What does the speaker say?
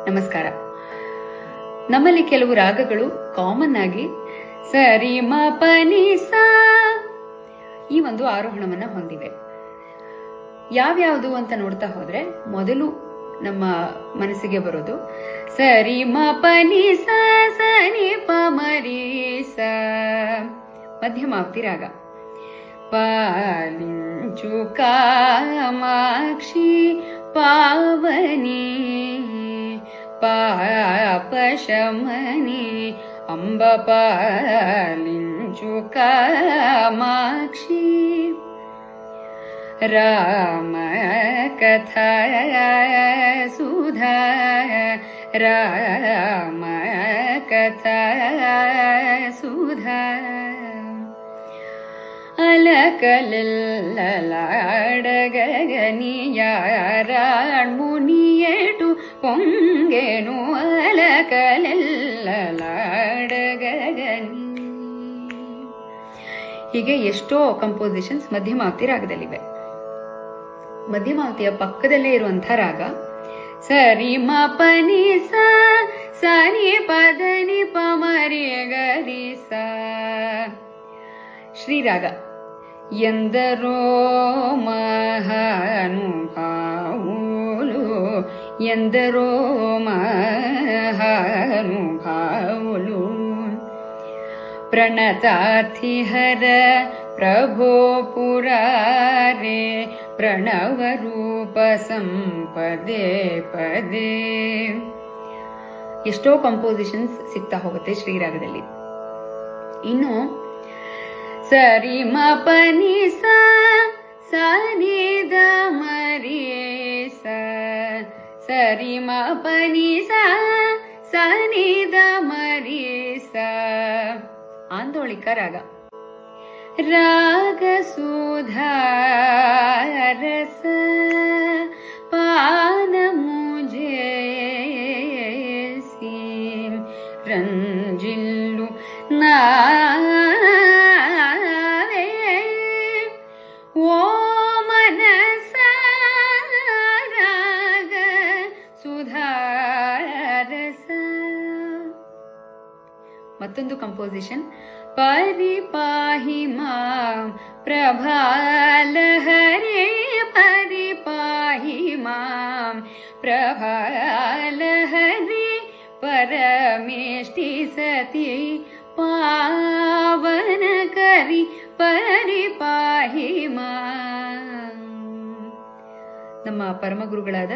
ನಮಸ್ಕಾರ. ನಮ್ಮಲ್ಲಿ ಕೆಲವು ರಾಗಗಳು ಕಾಮನ್ ಆಗಿ ಸರಿ ಮ ಪನಿ ಸಾ ಈ ಒಂದು ಆರೋಹಣವನ್ನ ಹೊಂದಿವೆ. ಯಾವ್ಯಾವುದು ಅಂತ ನೋಡ್ತಾ ಹೋದ್ರೆ ಮೊದಲು ನಮ್ಮ ಮನಸ್ಸಿಗೆ ಬರೋದು ಸರಿ ಮ ಪನಿ ಸಾ ಸನಿ ಪ ಮರಿ ಸ ಮಧ್ಯಮಾವತಿ ರಾಗ. ಪಾಲಿಂಚು ಕಾಮಾಕ್ಷಿ ಪಾವನಿ ಪಾಪಶಮನಿ ಅಂಬ ಪಾಲಿಂಚು ಕಾಮಾಕ್ಷಿ. ರಾಮ ಕಥಾ ಸುಧಾ ರಾಮ ಕಥಾ ಸುಧಾ ಅಲಕಲೆಲ್ಲಲಾಡಗನಿಯಾರಾಣ್ಮುನಿಯೇಟು ಪೊಂಗೆನು ಅಲಕಲೆಲ್ಲಲಾಡಗನಿ. ಹೀಗೆ ಎಷ್ಟೋ ಕಂಪೋಸಿಷನ್ಸ್ ಮಧ್ಯಮಾವತಿ ರಾಗದಲ್ಲಿವೆ. ಮಧ್ಯಮಾವತಿಯ ಪಕ್ಕದಲ್ಲೇ ಇರುವಂತಹ ರಾಗ ಸರಿ ಮ ಪನಿ ಸ ಸನಿ ಪದನಿ ಪ ಮರಿ ಗರಿ ಸ ಶ್ರೀರಾಗ. ಎಂದರೋ ಮಹಾನುಭಾವುಲು ಎಂದರೋ ಮಹಾನುಭಾವುಲು ಪ್ರಣತಾರ್ಥಿಹರ ಪ್ರಭೋ ಪುರಾರೆ ಪ್ರಣವ ರೂಪ ಸಂಪದೇ ಪದೇ. ಎಷ್ಟೋ ಕಂಪೋಸಿಷನ್ಸ್ ಸಿಗ್ತಾ ಹೋಗುತ್ತೆ ಶ್ರೀರಾಗದಲ್ಲಿ. ಇನ್ನು ಸರಿ ಮ ಪನಿ ಸ ಸನಿ ದ ಮರಿ ಸ ಸರಿ ಮ ಪನಿ ಸ ಸನಿ ದ ಮರಿ ಸ ಆಂದೋಳಿಕ ರಾಗ. ರಾಗ ಸುಧಾ ರಸ ಪಾನ ಮುಜೆ ಸಿ ರಂಜಿಲ್ಲು ನಾ ಓ ಮನಸ ರಾಗ ಸುಧಾರಸ. ಮತ್ತೊಂದು ಕಂಪೋಸಿಷನ್ ಪರಿಪಾಹಿ ಮಾಂ ಪ್ರಭಾಲಹರೇ ಪರಿಪಾಹಿ ಮಾಂ ಪ್ರಭಾಲಹರೇ ಪರಮೇಷ್ಠಿ ಸತಿ ಪಾವನ ಕರಿ ಪರಿಪಾಹಿ ಮಾಂ. ನಮ್ಮ ಪರಮಗುರುಗಳಾದ